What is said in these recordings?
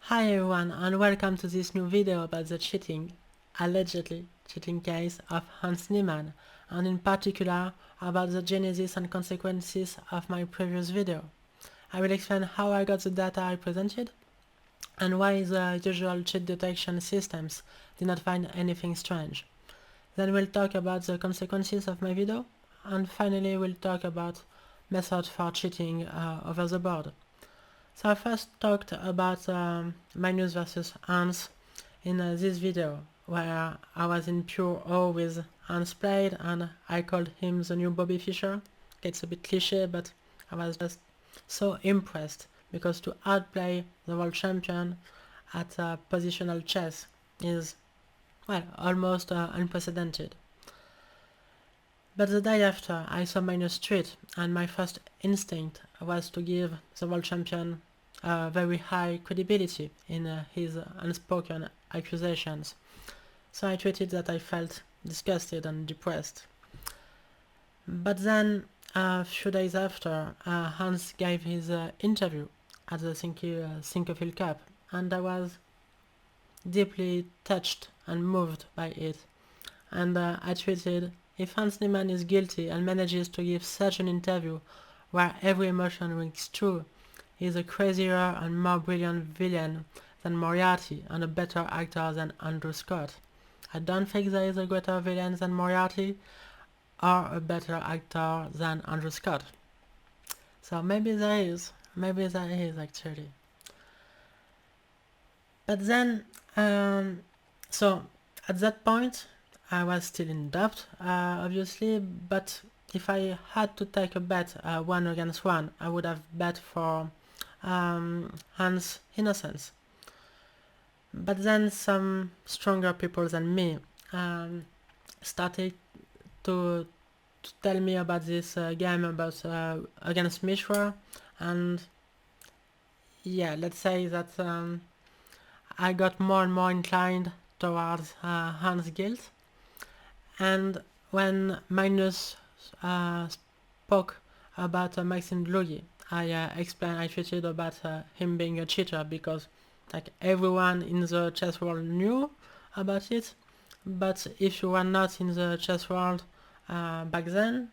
Hi everyone and welcome to this new video about the allegedly cheating case of Hans Niemann, and in particular about the genesis and consequences of my previous video. I will explain how I got the data I presented and why the usual cheat detection systems did not find anything strange. Then we'll talk about the consequences of my video, and finally we'll talk about methods for cheating over the board. So I first talked about Magnus versus Hans in this video, where I was in pure awe with Hans played and I called him the new Bobby Fischer. It's a bit cliche, but I was just so impressed because to outplay the world champion at positional chess is, well, almost unprecedented. But the day after, I saw Magnus tweet, and my first instinct was to give the world champion very high credibility in his unspoken accusations. So I tweeted that I felt disgusted and depressed. But then, a few days after, Hans gave his interview at the Sinquefield Cup, and I was deeply touched and moved by it. And I tweeted, if Hans Niemann is guilty and manages to give such an interview where every emotion rings true, he is a crazier and more brilliant villain than Moriarty and a better actor than Andrew Scott. I don't think there is a greater villain than Moriarty or a better actor than Andrew Scott. So maybe there is actually. But then, so at that point, I was still in doubt, obviously, but if I had to take a bet 1 against 1, I would have bet for Hans' innocence. But then some stronger people than me started to tell me about this game about against Mishra, and yeah, let's say that I got more and more inclined towards Hans' guilt. And when Magnus spoke about Maxime Dlugy, I tweeted about him being a cheater because like everyone in the chess world knew about it, but if you were not in the chess world back then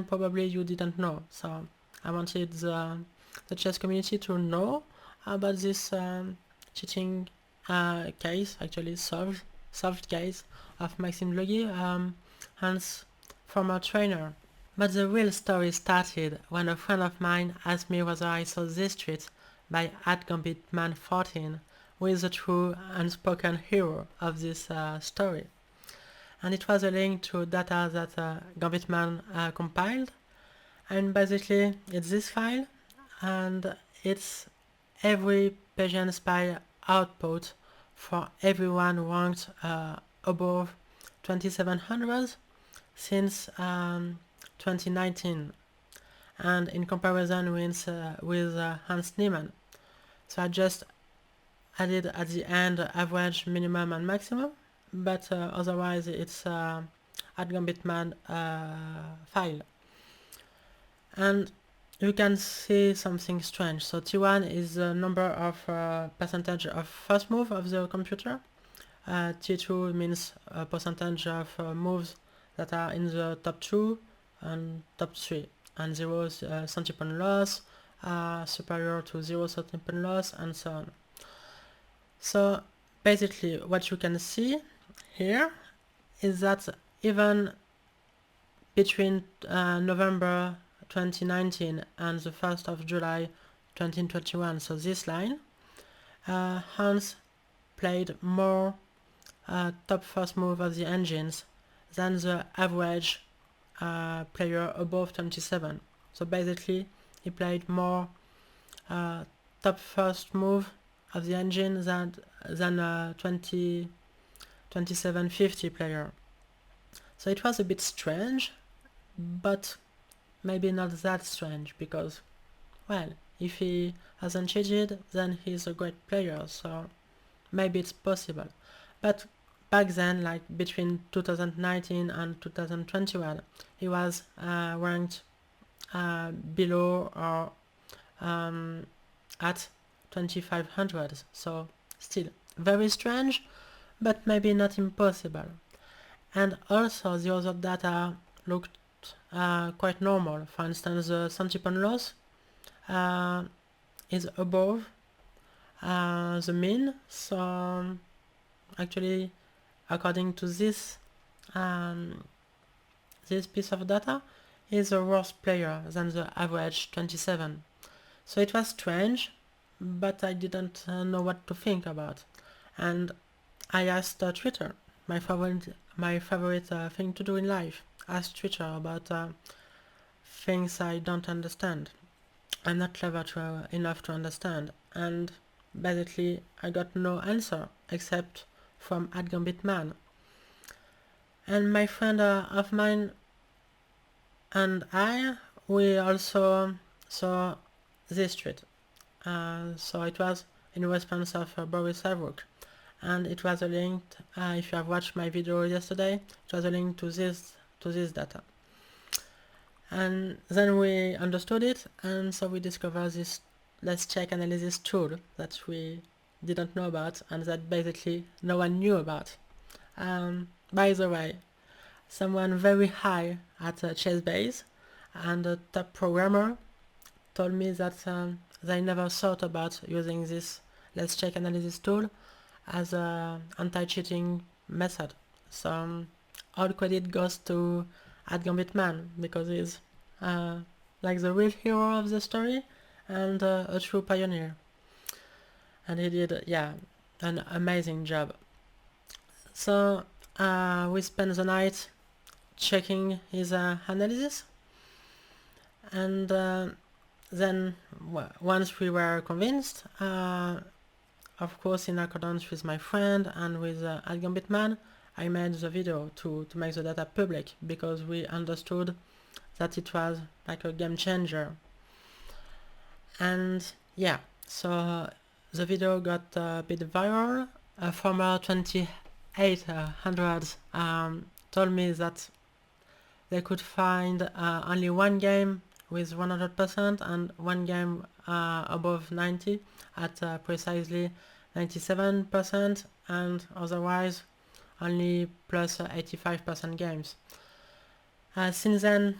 probably you didn't know. So I wanted the chess community to know about this cheating case, actually solved case of Maxime Dlugy, Hans' former trainer. But the real story started when a friend of mine asked me whether I saw this tweet by @gambitman14, who is the true unspoken hero of this story. And it was a link to data that Gambitman compiled, and basically it's this file, and it's every PGNSpy output for everyone ranked above 2700 since 2019, and in comparison with Hans Niemann. So I just added at the end average, minimum and maximum, but otherwise it's @gambitman file. And you can see something strange. So T1 is the number of percentage of first move of the computer. T2 means a percentage of moves that are in the top 2 and top 3, and 0 is 30% loss, superior to 0 30% loss, and so on. So basically what you can see here is that even between November 2019 and the 1st of July 2021, so this line, Hans played more top first move of the engines than the average player above 27. So basically he played more top first move of the engine than 2750 player. So it was a bit strange, but maybe not that strange, because, well, if he hasn't cheated, then he's a great player, so maybe it's possible. But back then, like between 2019 and 2021, he was ranked below or at 2500, so still very strange, but maybe not impossible. And also the other data looked quite normal. For instance, the centipede loss is above the mean, so actually according to this this piece of data is a worse player than the average 27. So it was strange, but I didn't know what to think about. And I asked Twitter, my favorite thing to do in life. Ask Twitter about things I don't understand. I'm not clever enough to understand. And basically I got no answer except from @gambitman. And my friend of mine and we also saw this tweet. So it was in response of Boris Saarbrück, and it was a link. If you have watched my video yesterday, it was a link to this data. And then we understood it, and so we discovered this let's check analysis tool that we didn't know about, and that basically no one knew about. By the way, someone very high at Chessbase and a top programmer told me that they never thought about using this let's check analysis tool as an anti-cheating method. So all credit goes to @gambitman, because he's like the real hero of the story and a true pioneer. And he did, an amazing job. So we spent the night checking his analysis, and then once we were convinced, of course in accordance with my friend and with @gambitman, I made the video to make the data public, because we understood that it was like a game changer. And yeah, so the video got a bit viral. A former 2800 told me that they could find only one game with 100% and one game above 90 at precisely 97%, and otherwise only plus 85% games. Since then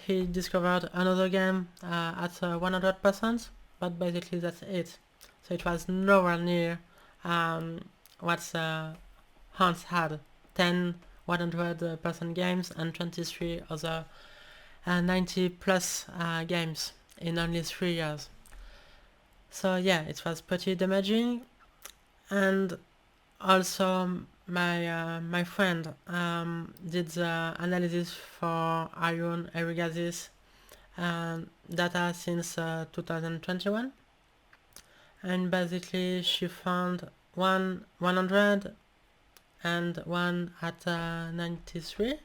he discovered another game at 100%, but basically that's it. So it was nowhere near what Hans had, 10 100% games and 23 other 90 plus games in only 3 years. So yeah, it was pretty damaging. And also my friend did the analysis for iron irrigasis data since 2021, and basically she found 100 and one at 93,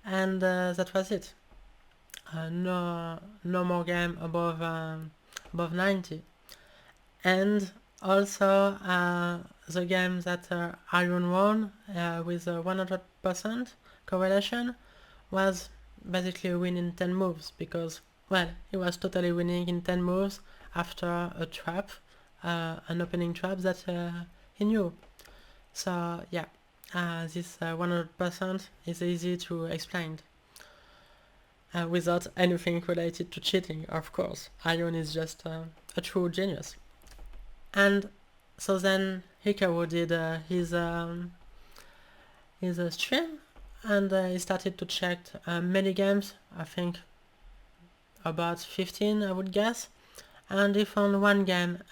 and that was it. No more game above 90. And also the game that Iron won with a 100% correlation was basically a win in 10 moves, because, well, he was totally winning in 10 moves after a trap, an opening trap that he knew. So yeah, this 100% is easy to explain without anything related to cheating, of course. Iron is just a true genius. And so then Hikaru did his stream, and he started to check many games, I think about 15 I would guess, and he found one game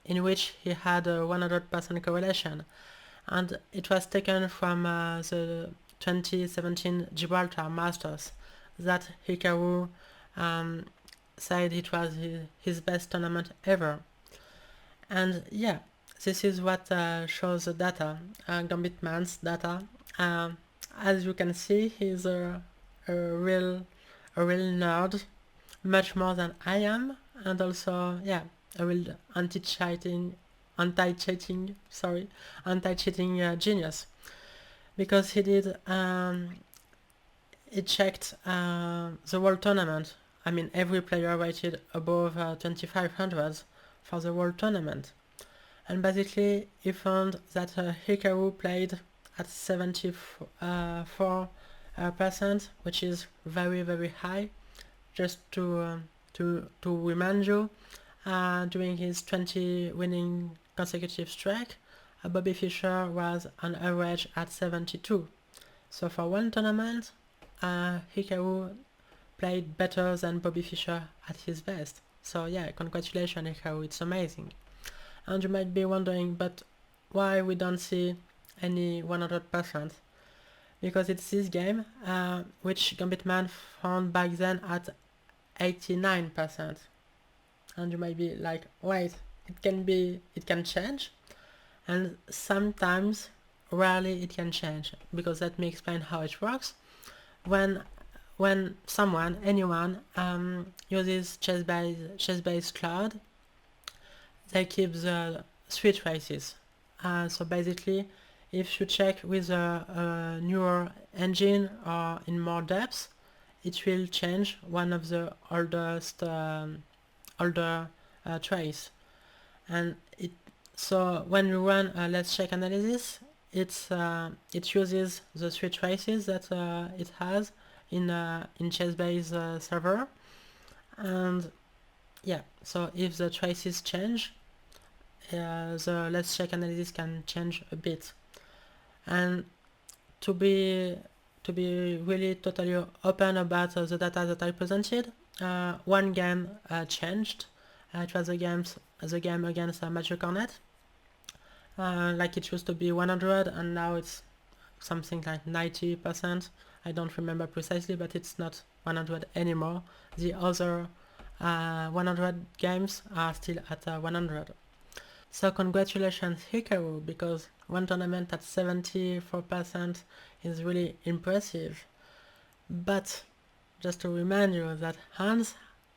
in which he had a 100% correlation, and it was taken from the 2017 Gibraltar Masters that Hikaru said it was his best tournament ever. And yeah, this is what shows the data, Gambitman's data. As you can see, he's a real nerd, much more than I am, and also yeah, a real anti-cheating genius, because he did he checked the whole tournament. I mean, every player rated above 2500 for the whole tournament. And basically he found that Hikaru played at 74%, which is very very high. Just to remind you, during his 20 winning consecutive streak, Bobby Fischer was on average at 72. So for one tournament, Hikaru played better than Bobby Fischer at his best. So yeah, congratulations Hikaru, it's amazing. And you might be wondering, but why we don't see any 100%? Because it's this game, which Gambitman found back then at 89%. And you might be like, wait, it can change? And sometimes, rarely it can change, because let me explain how it works. When anyone uses chess-based cloud, they keep the 3 traces. So basically, if you check with a newer engine or in more depth, it will change one of the older trace. And so when you run a let's check analysis, it uses the 3 traces that it has in chess-based server. And yeah, so if the traces change, the let's check analysis can change a bit. And to be really totally open about the data that I presented, one game changed. It was the game against Mathieu Cornet. Like it used to be 100 and now it's something like 90%. I don't remember precisely, but it's not 100 anymore. The other 100 games are still at 100. So congratulations Hikaru, because one tournament at 74% is really impressive. But just to remind you that Hans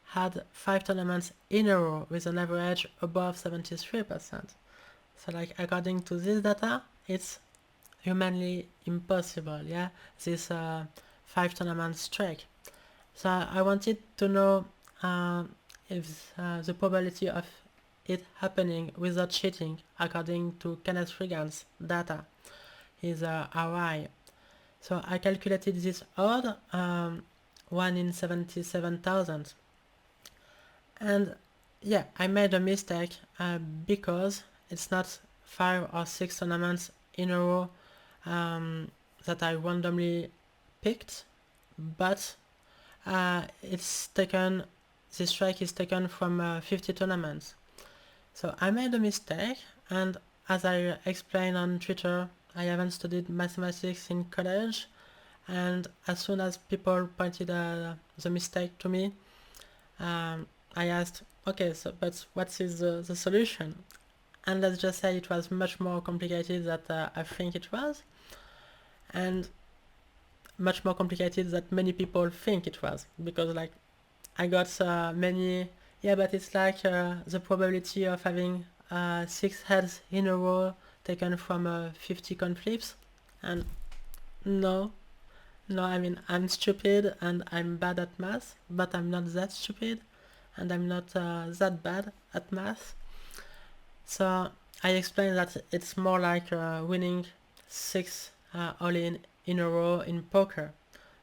had 5 tournaments in a row with an average above 73%. So like according to this data, it's humanly impossible, yeah, this 5 tournament streak. So I wanted to know if the probability of it happening without cheating according to Ken Regan's data is high. So I calculated this odd 1 in 77,000. And yeah, I made a mistake because it's not 5 or 6 tournaments in a row that I randomly picked, but this strike is taken from 50 tournaments. So I made a mistake, and as I explained on Twitter, I haven't studied mathematics in college, and as soon as people pointed the mistake to me, I asked, okay, so but what is the solution? And let's just say it was much more complicated than I think it was, and much more complicated than many people think it was, because like I got many, yeah, but it's like the probability of having 6 heads in a row taken from 50 coin flips, and no, I mean, I'm stupid and I'm bad at math, but I'm not that stupid and I'm not that bad at math. So I explained that it's more like winning 6 all-in in a row in poker.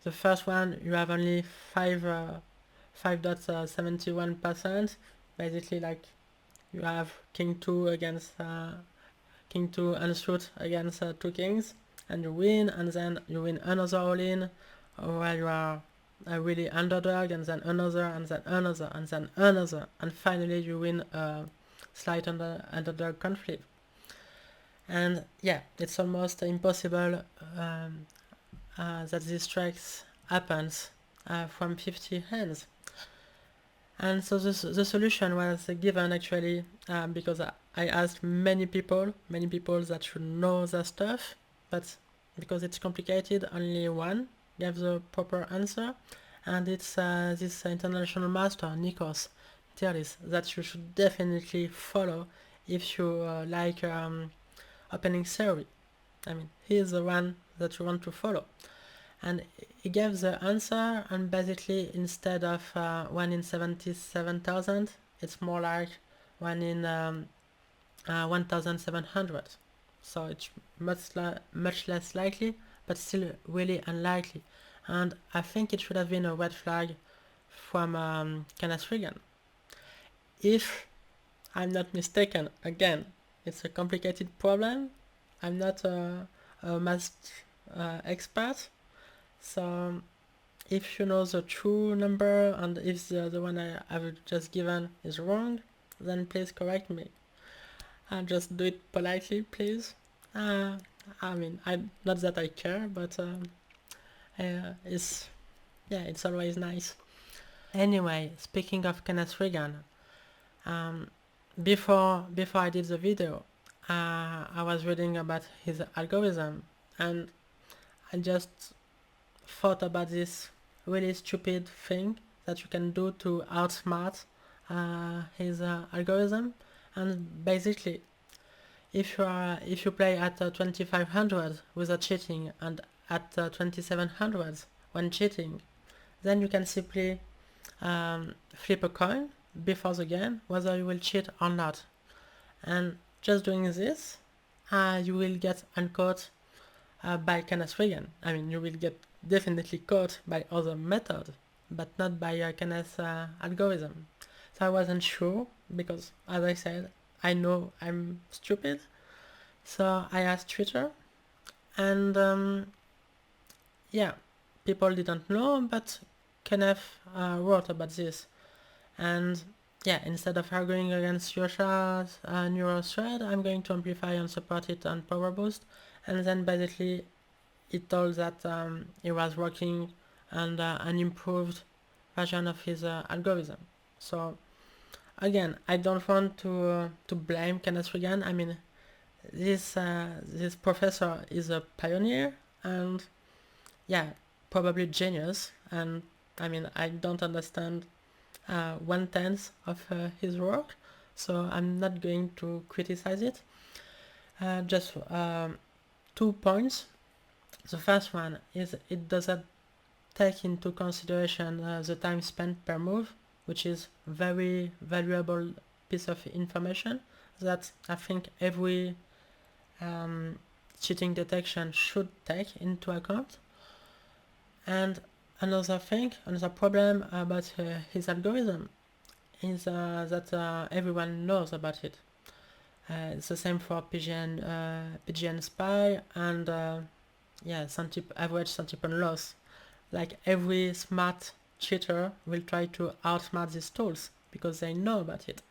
The first one you have only 5.71%, basically like you have king 2 against king 2 unsuit against 2 kings, and you win, and then you win another all-in while you are really underdog, and then another, and then another, and then another, and finally you win a slight underdog conflict. And yeah, it's almost impossible that this strikes happens from 50 hands. And so the solution was given actually because I asked many people that should know the stuff, but because it's complicated, only one gave the proper answer, and it's this international master, Nikos Theoris, that you should definitely follow if you like opening theory. I mean, he is the one that you want to follow. And he gave the answer, and basically instead of 1 in 77,000, it's more like one in 1700. So it's much less likely, but still really unlikely. And I think it should have been a red flag from Kenneth Regan. If I'm not mistaken, again, it's a complicated problem. I'm not a math expert, so if you know the true number and if the one I've just given is wrong, then please correct me. And just do it politely, please. I mean, not that I care, but it's always nice. Anyway, speaking of Kenneth Regan, um, before I did the video, I was reading about his algorithm, and I just thought about this really stupid thing that you can do to outsmart his algorithm. And basically, if you play at 2500 without cheating and at 2700 when cheating, then you can simply flip a coin before the game whether you will cheat or not. And just doing this, you will get uncaught by Kenneth Regan. I mean, you will get definitely caught by other methods, but not by Kenneth's algorithm. So I wasn't sure because, as I said, I know I'm stupid. So I asked Twitter, and yeah, people didn't know, but Kenneth wrote about this. And yeah, instead of arguing against Yosha's neural thread, I'm going to amplify and support it on Power Boost. And then basically it told that it was working on an improved version of his algorithm. So again, I don't want to blame Kenneth Regan. I mean, this professor is a pioneer and yeah, probably genius. And I mean, I don't understand 1/10 of his work, so I'm not going to criticize it. Just 2 points. The first one is it doesn't take into consideration the time spent per move, which is very valuable piece of information that I think every cheating detection should take into account. And another problem about his algorithm is that everyone knows about it. It's the same for PGNSpy and yeah, average centipede loss. Like every smart cheater will try to outsmart these tools because they know about it.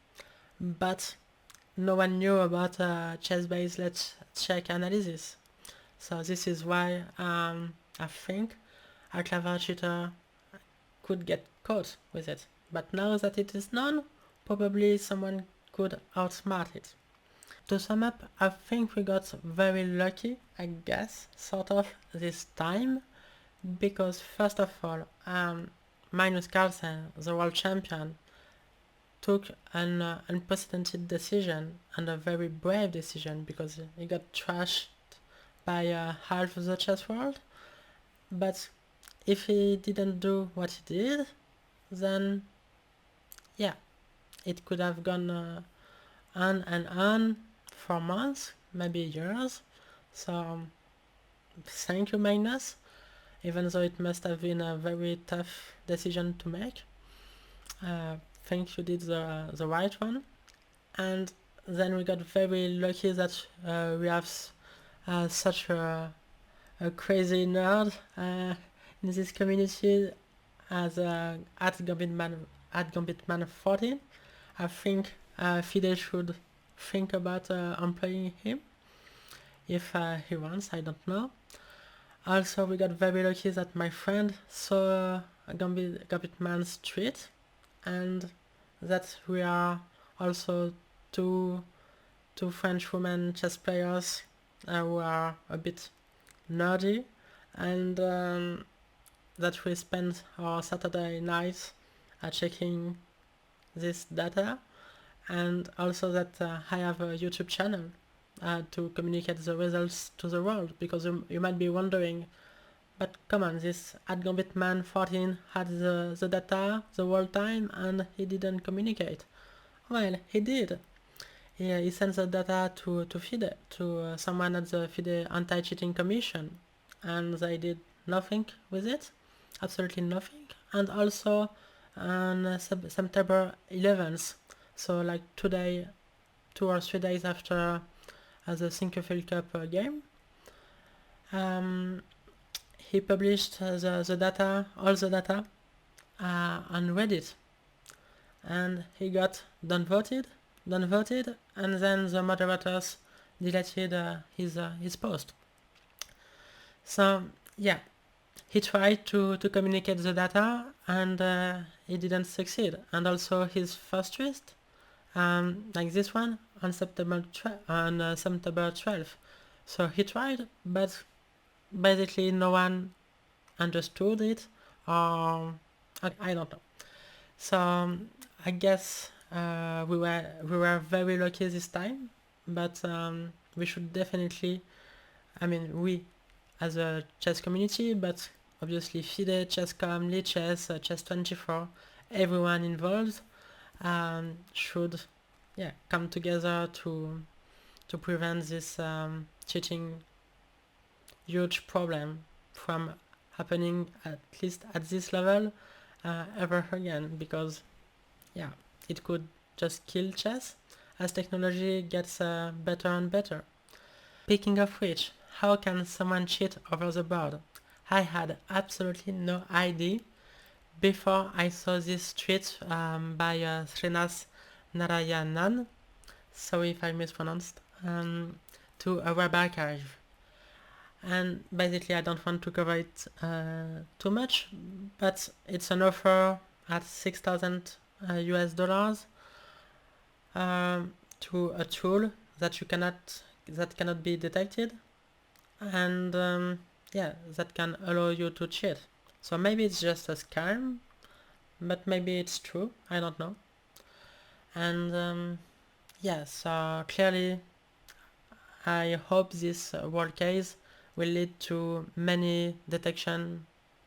But no one knew about chess-based let's check analysis. So this is why I think a clever cheater could get caught with it. But now that it is known, probably someone could outsmart it. To sum up, I think we got very lucky, I guess, sort of, this time, because first of all, Magnus Carlsen, the world champion, took an unprecedented decision and a very brave decision because he got trashed by half of the chess world. But if he didn't do what he did, then yeah, it could have gone on and on for months, maybe years. So thank you, Magnus, even though it must have been a very tough decision to make. Think you did the right one. And then we got very lucky that we have such a crazy nerd in this community as at GambitMan14. I think Fide should think about employing him if he wants, I don't know. Also, we got very lucky that my friend saw GambitMan's tweet and that we are also two French women chess players who are a bit nerdy, and that we spend our Saturday nights checking this data, and also that I have a YouTube channel to communicate the results to the world, because you might be wondering, but come on, this @GambitMan14 had the data the whole time and he didn't communicate. Well, he did. He sent the data to FIDE, to someone at the FIDE Anti-Cheating Commission, and they did nothing with it, absolutely nothing. And also on September 11th, so like today, 2 or 3 days after the Sinquefield Cup game, he published the data, all the data, on Reddit, and he got downvoted, and then the moderators deleted his post. So yeah, he tried to communicate the data, and he didn't succeed. And also his first tweet, like this one, on September 12th. So he tried, but basically no one understood it, or I don't know. So I guess we were very lucky this time, but we should definitely, I mean, we as a chess community, but obviously FIDE, Chess.com, Lichess, Chess24, everyone involved should come together to prevent this cheating huge problem from happening, at least at this level, ever again, because it could just kill chess as technology gets better and better. Speaking of which, how can someone cheat over the board? I had absolutely no idea before I saw this tweet by Srinath Narayanan, sorry if I mispronounced, to a web archive. And basically I don't want to cover it too much, but it's an offer at 6,000 US dollars to a tool that cannot be detected, and that can allow you to cheat. So maybe it's just a scam, but maybe it's true, I don't know. And so clearly I hope this world case will lead to many detection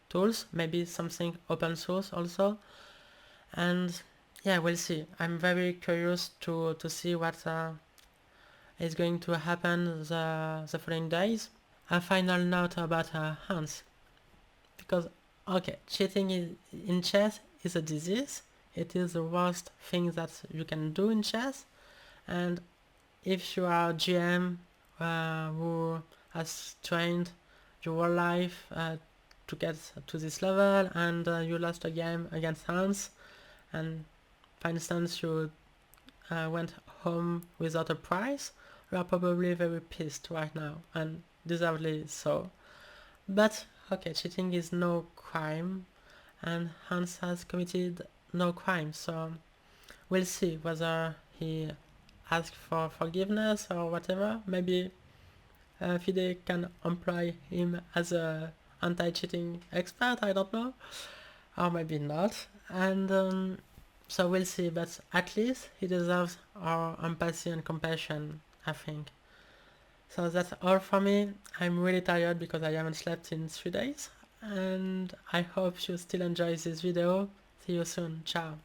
tools, maybe something open source also, and we'll see. I'm very curious to see what is going to happen the following days. A final note about Hans, because cheating in chess is a disease. It is the worst thing that you can do in chess, and if you are a GM who has trained your whole life to get to this level, and you lost a game against Hans, and for instance you went home without a prize, you are probably very pissed right now, and deservedly so. But cheating is no crime, and Hans has committed no crime, so we'll see whether he asks for forgiveness or whatever. Maybe FIDE can employ him as a anti-cheating expert, I don't know, or maybe not, and so we'll see, but at least he deserves our empathy and compassion, I think. So that's all for me. I'm really tired because I haven't slept in 3 days, and I hope you still enjoy this video. See you soon. Ciao.